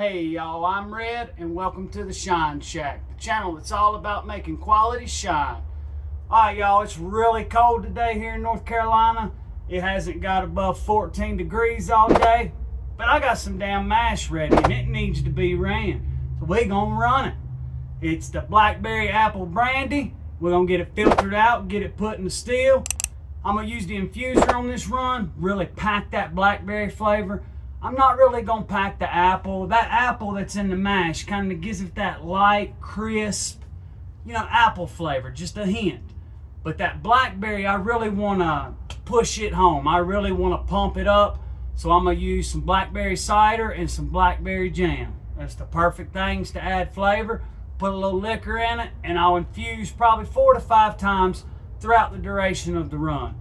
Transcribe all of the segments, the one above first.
Hey y'all, I'm Red and welcome to the Shine Shack, the channel that's all about making quality shine. Alright y'all, it's really cold today here in North Carolina. It hasn't got above 14 degrees all day, but I got some damn mash ready and it needs to be ran. So we're gonna run it. It's the Blackberry Apple Brandy. We're gonna get it filtered out, get it put in the still. I'm gonna use the infuser on this run, really pack that blackberry flavor. I'm not really gonna pack the apple. That apple that's in the mash kind of gives it that light, crisp, apple flavor, just a hint. But that blackberry, I really wanna push it home. I really wanna pump it up. So I'm gonna use some blackberry cider and some blackberry jam. That's the perfect things to add flavor. Put a little liquor in it and I'll infuse probably 4 to 5 times throughout the duration of the run.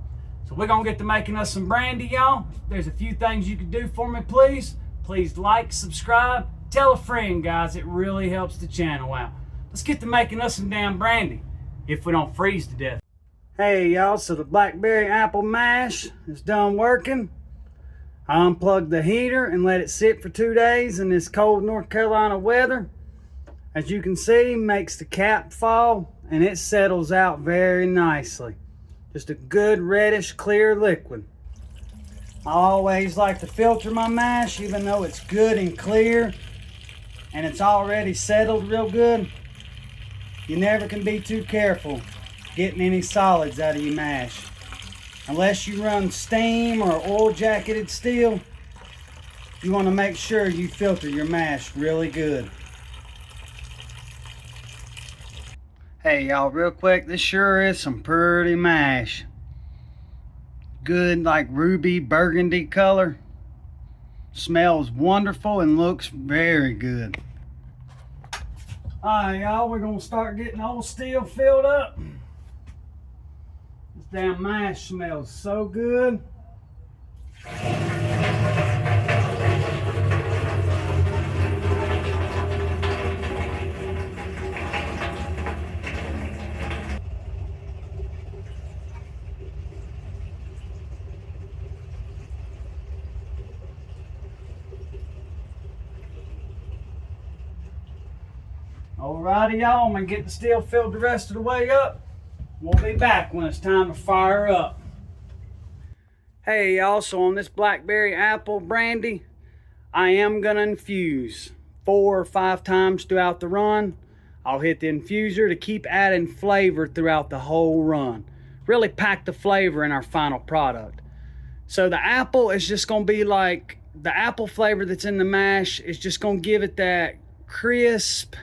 So we're gonna get to making us some brandy, y'all. There's a few things you can do for me, please. Please like, subscribe, tell a friend, guys. It really helps the channel out. Let's get to making us some damn brandy, if we don't freeze to death. Hey y'all, so the blackberry apple mash is done working. I unplugged the heater and let it sit for 2 days in this cold North Carolina weather. As you can see, makes the cap fall and it settles out very nicely. Just a good reddish clear liquid. I always like to filter my mash even though it's good and clear and it's already settled real good. You never can be too careful getting any solids out of your mash. Unless you run steam or oil jacketed steel, you want to make sure you filter your mash really good. Hey y'all, real quick, this sure is some pretty mash. Good, like ruby burgundy color. Smells wonderful and looks very good. Alright y'all, we're gonna start getting the whole still filled up. This damn mash smells so good. Alrighty y'all, I'm gonna get the still filled the rest of the way up. We'll be back when it's time to fire up. Hey y'all, so on this blackberry apple brandy, I am gonna infuse 4 or 5 times throughout the run. I'll hit the infuser to keep adding flavor throughout the whole run. Really pack the flavor in our final product. So the apple is just gonna be like, the apple flavor that's in the mash is just gonna give it that crisp,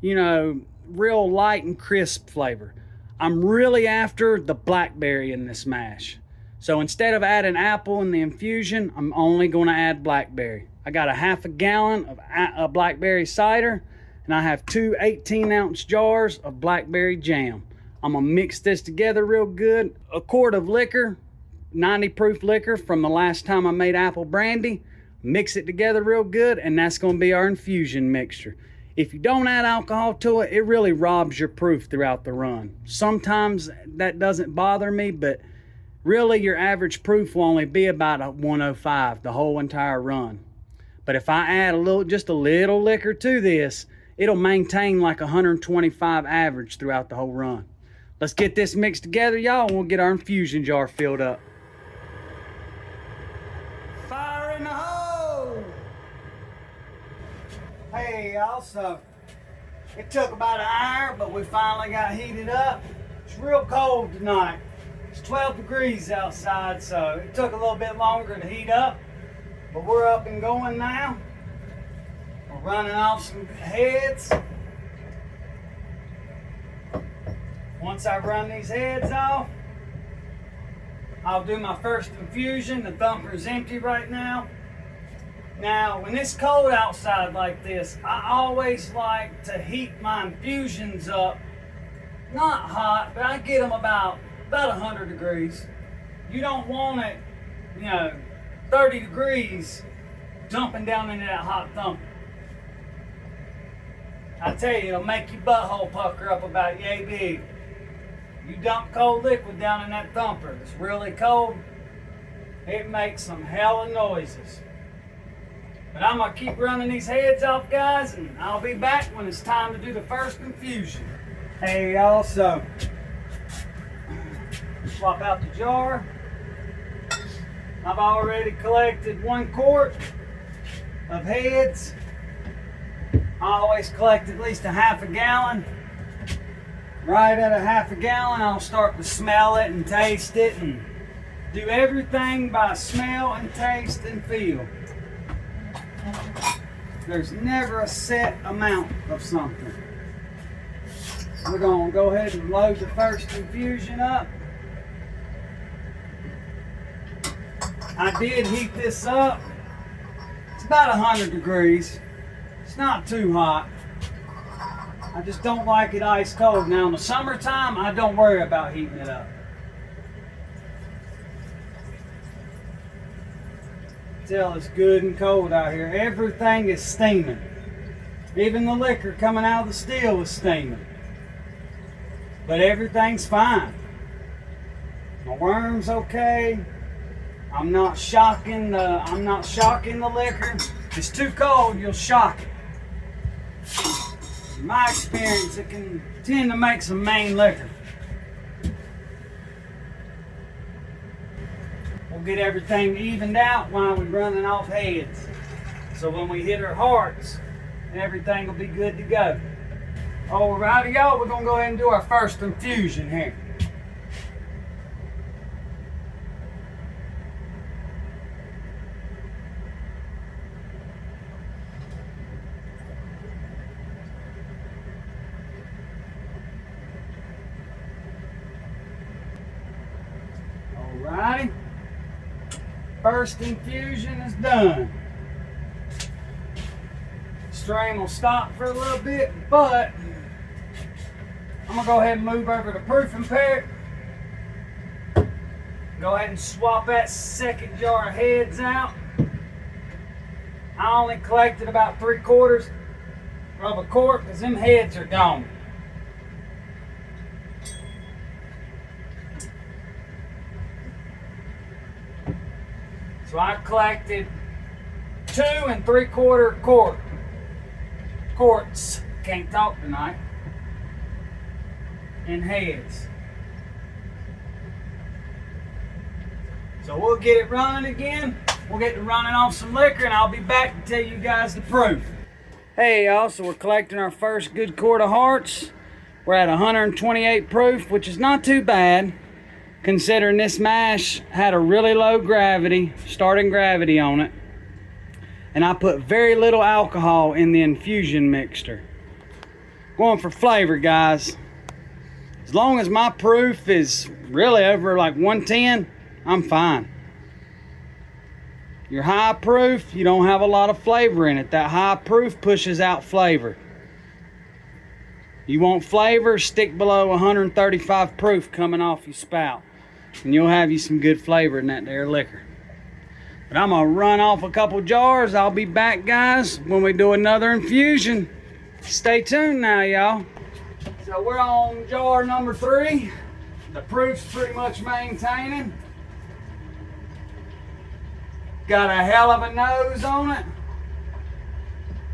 real light and crisp flavor. I'm really after the blackberry in this mash. So instead of adding apple in the infusion, I'm only going to add blackberry. I got a half a gallon of blackberry cider and I have 2 18-ounce jars of blackberry jam. I'm going to mix this together real good. A quart of liquor, 90 proof liquor from the last time I made apple brandy. Mix it together real good and that's going to be our infusion mixture. If you don't add alcohol to it, it really robs your proof throughout the run. Sometimes that doesn't bother me, but really your average proof will only be about a 105 the whole entire run. But if I add just a little liquor to this, it'll maintain like 125 average throughout the whole run. Let's get this mixed together, y'all, and we'll get our infusion jar filled up. Fire in the hole! Hey y'all, so it took about an hour, but we finally got heated up. It's real cold tonight. It's 12 degrees outside, so it took a little bit longer to heat up, but we're up and going now. We're running off some heads. Once I run these heads off, I'll do my first infusion. The thumper's empty right now. Now, when it's cold outside like this, I always like to heat my infusions up. Not hot, but I get them about 100 degrees. You don't want it, 30 degrees dumping down into that hot thumper. I tell you, it'll make your butthole pucker up about yay big. You dump cold liquid down in that thumper, it's really cold, it makes some hella noises. But I'm gonna keep running these heads off, guys, and I'll be back when it's time to do the first infusion. Hey y'all, so swap out the jar. I've already collected 1 quart of heads. I always collect at least a half a gallon. Right at a half a gallon, I'll start to smell it and taste it and do everything by smell and taste and feel. There's never a set amount of something. We're gonna go ahead and load the first infusion up. I did heat this up. It's about 100 degrees. It's not too hot. I just don't like it ice cold. Now in the summertime, I don't worry about heating it up. Tell it's good and cold out here. Everything is steaming. Even the liquor coming out of the still is steaming. But everything's fine. My worm's okay. I'm not shocking the liquor. If it's too cold, you'll shock it. In my experience, it can tend to make some main liquor. We'll get everything evened out while we're running off heads. So when we hit our hearts, everything will be good to go. Alrighty, y'all, we're gonna go ahead and do our first infusion here. Alrighty. First infusion is done. Stream will stop for a little bit, but I'm gonna go ahead and move over to proofing pack. Go ahead and swap that second jar of heads out. I only collected about 3/4 of a quart because them heads are gone. So I collected 2 3/4 quarts. Can't talk tonight. In heads. So we'll get it running again. We'll get to running off some liquor and I'll be back to tell you guys the proof. Hey y'all, so we're collecting our first good quart of hearts. We're at 128 proof, which is not too bad, considering this mash had a really low gravity, starting gravity on it. And I put very little alcohol in the infusion mixture. Going for flavor, guys. As long as my proof is really over like 110, I'm fine. Your high proof, you don't have a lot of flavor in it. That high proof pushes out flavor. You want flavor, stick below 135 proof coming off your spout. And you'll have you some good flavor in that there liquor. But I'm gonna run off a couple jars. I'll be back, guys, when we do another infusion. Stay tuned now, y'all. So we're on jar number 3. The proof's pretty much maintaining. Got a hell of a nose on it.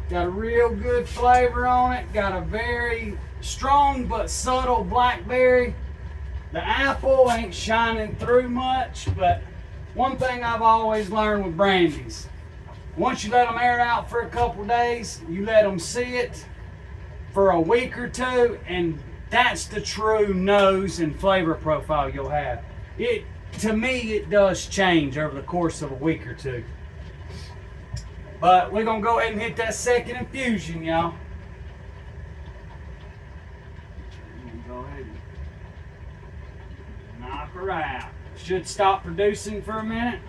Got a real good flavor on it. Got a very strong but subtle blackberry. The apple ain't shining through much, but one thing I've always learned with brandies, once you let them air out for a couple days, you let them sit for a week or 2, and that's the true nose and flavor profile you'll have. To me, it does change over the course of a week or 2. But we're gonna go ahead and hit that second infusion, y'all. Go ahead and knock her out. Should stop producing for a minute.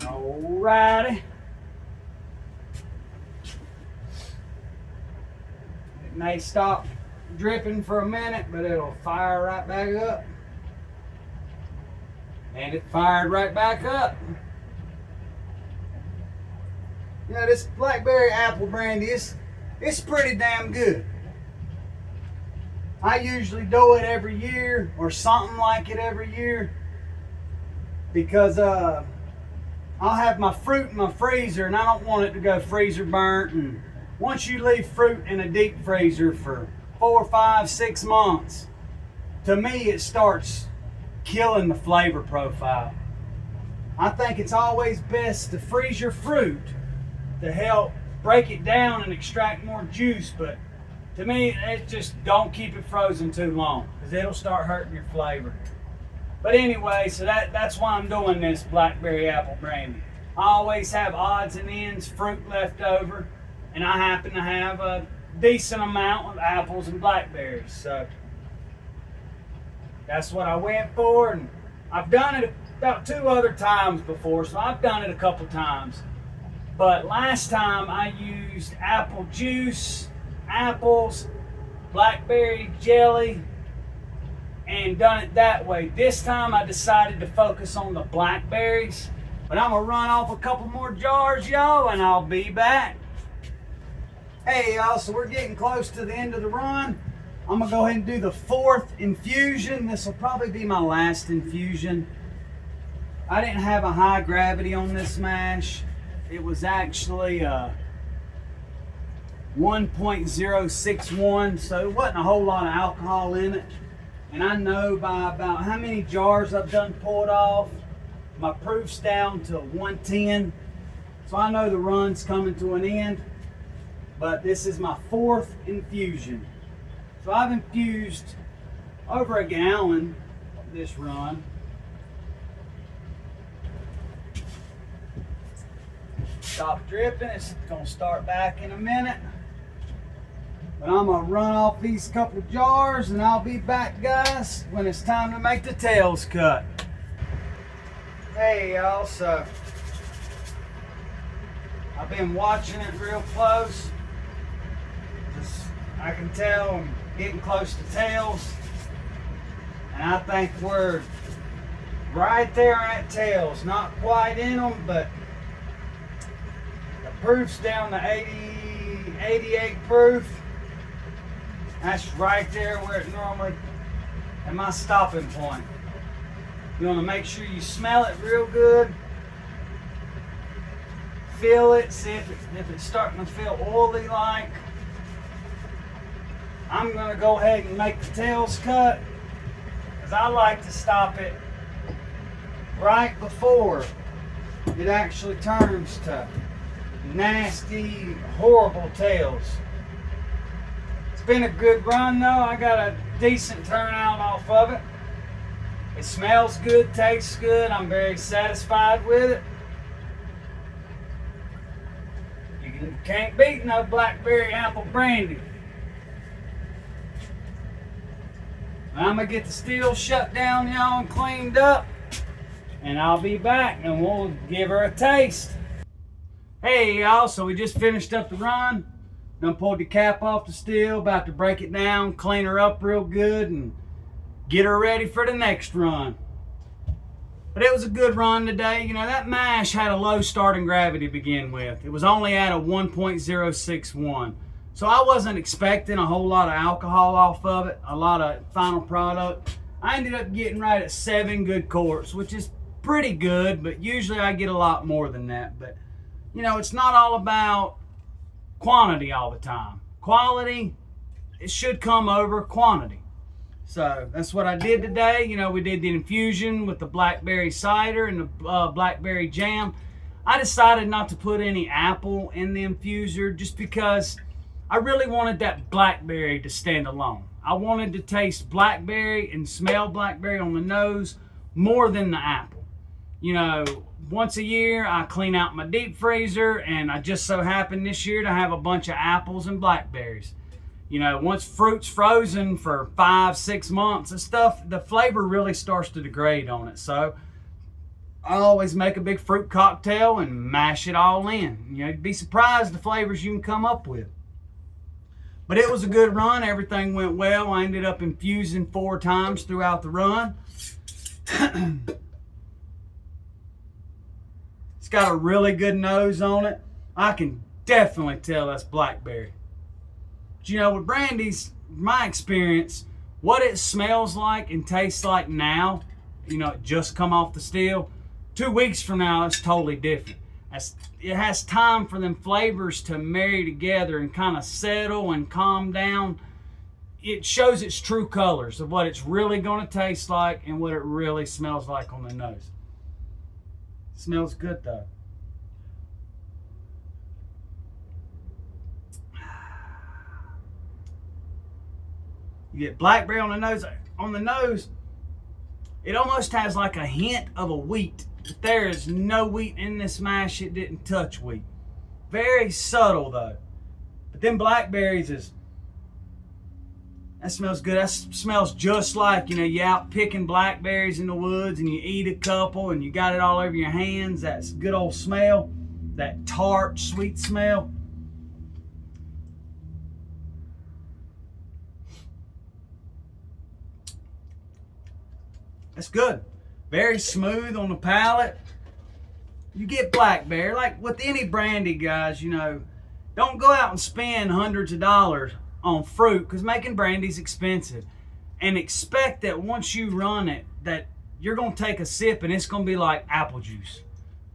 Alrighty. It may stop dripping for a minute, but it'll fire right back up. And it fired right back up. You know, this Blackberry Apple Brandy, it's pretty damn good. I usually do it every year or something like it every year because I'll have my fruit in my freezer and I don't want it to go freezer burnt. And once you leave fruit in a deep freezer for 4, 5, 6 months, to me it starts killing the flavor profile. I think it's always best to freeze your fruit to help break it down and extract more juice, but to me, it just don't keep it frozen too long because it'll start hurting your flavor. But anyway, so that's why I'm doing this blackberry apple brandy. I always have odds and ends fruit left over, and I happen to have a decent amount of apples and blackberries. So that's what I went for, and I've done it about 2 other times before, so I've done it a couple times. But last time I used apple juice, apples, blackberry jelly, and done it that way. This time I decided to focus on the blackberries, but I'm gonna run off a couple more jars, y'all, and I'll be back. Hey y'all, so we're getting close to the end of the run. I'm gonna go ahead and do the 4th infusion. This will probably be my last infusion. I didn't have a high gravity on this mash. It was actually 1.061, so it wasn't a whole lot of alcohol in it. And I know by about how many jars I've done poured off, my proof's down to 110. So I know the run's coming to an end, but this is my 4th infusion. So I've infused over a gallon this run. Stop dripping, it's gonna start back in a minute. But I'm gonna run off these couple jars and I'll be back, guys, when it's time to make the tails cut. Hey y'all, so I've been watching it real close. I can tell I'm getting close to tails. And I think we're right there at tails. Not quite in them, but the proof's down to 88 proof. That's right there where it normally, at my stopping point. You want to make sure you smell it real good. Feel it, see if it's starting to feel oily like. I'm going to go ahead and make the tails cut because I like to stop it right before it actually turns to nasty, horrible tails. It's been a good run though. I got a decent turnout off of it. It smells good, tastes good. I'm very satisfied with it. You can't beat no blackberry apple brandy. I'm gonna get the steel shut down, y'all, and cleaned up, and I'll be back and we'll give her a taste. Hey y'all, so we just finished up the run. Done pulled the cap off the steel, about to break it down, clean her up real good, and get her ready for the next run. But it was a good run today. You know, that mash had a low starting gravity to begin with. It was only at a 1.061. So I wasn't expecting a whole lot of alcohol off of it, a lot of final product. I ended up getting right at 7 good quarts, which is pretty good, but usually I get a lot more than that. But, you know, it's not all about quantity all the time. Quality, it should come over quantity. So that's what I did today. You know, we did the infusion with the blackberry cider and the blackberry jam. I decided not to put any apple in the infuser just because I really wanted that blackberry to stand alone. I wanted to taste blackberry and smell blackberry on the nose more than the apple. You know, once a year I clean out my deep freezer, and I just so happened this year to have a bunch of apples and blackberries. You know, once fruit's frozen for 5, 6 months and stuff, the flavor really starts to degrade on it. So I always make a big fruit cocktail and mash it all in. You know, you'd be surprised the flavors you can come up with. But it was a good run. Everything went well. I ended up infusing 4 times throughout the run. It's got a really good nose on it. I can definitely tell that's blackberry. But you know, with brandies, my experience, what it smells like and tastes like now, you know, it just come off the still. 2 weeks from now, it's totally different. It has time for them flavors to marry together and kind of settle and calm down. It shows its true colors of what it's really going to taste like and what it really smells like on the nose. It smells good though. You get blackberry on the nose. On the nose, it almost has like a hint of a wheat. But there is no wheat in this mash. It didn't touch wheat. Very subtle though. But then blackberries that smells good. That smells just like, you know, you out picking blackberries in the woods and you eat a couple and you got it all over your hands. That's good old smell. That tart, sweet smell. That's good. Very smooth on the palate. You get blackberry, like with any brandy, guys, you know, don't go out and spend hundreds of dollars on fruit, because making brandy's expensive. And expect that once you run it, that you're going to take a sip and it's going to be like apple juice.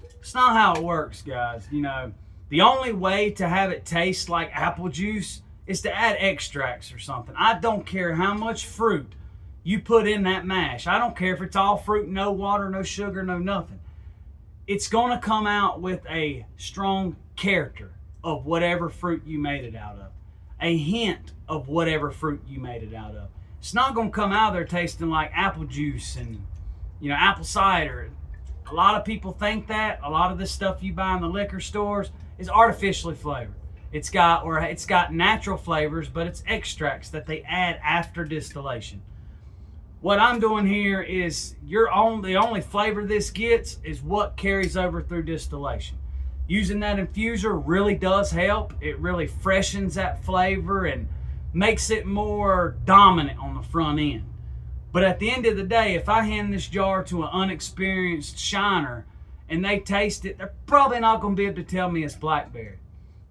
It's not how it works, guys. You know, the only way to have it taste like apple juice is to add extracts or something. I don't care how much fruit you put in that mash. I don't care if it's all fruit, no water, no sugar, no nothing. It's going to come out with a strong character of whatever fruit you made it out of. A hint of whatever fruit you made it out of. It's not going to come out there tasting like apple juice and, you know, apple cider. A lot of people think that. A lot of this stuff you buy in the liquor stores is artificially flavored. It's got natural flavors, but it's extracts that they add after distillation. What I'm doing here is the only flavor this gets is what carries over through distillation. Using that infuser really does help. It really freshens that flavor and makes it more dominant on the front end. But at the end of the day, if I hand this jar to an unexperienced shiner and they taste it, they're probably not going to be able to tell me it's blackberry.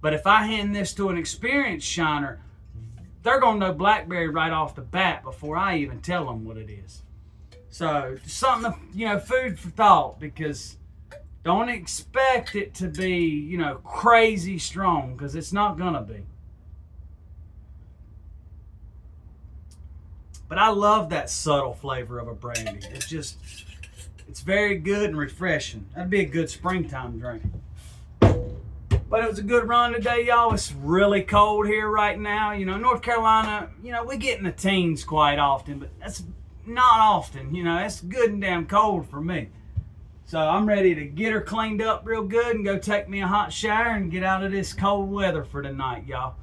But if I hand this to an experienced shiner, they're going to know blackberry right off the bat before I even tell them what it is. So something, you know, food for thought, because don't expect it to be, you know, crazy strong, because it's not going to be. But I love that subtle flavor of a brandy. It's very good and refreshing. That'd be a good springtime drink. But it was a good run today, y'all. It's really cold here right now. You know, North Carolina, you know, we get in the teens quite often, but that's not often. You know, it's good and damn cold for me. So I'm ready to get her cleaned up real good and go take me a hot shower and get out of this cold weather for tonight, y'all.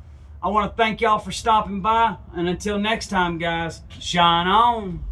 I want to thank y'all for stopping by. And until next time, guys, shine on.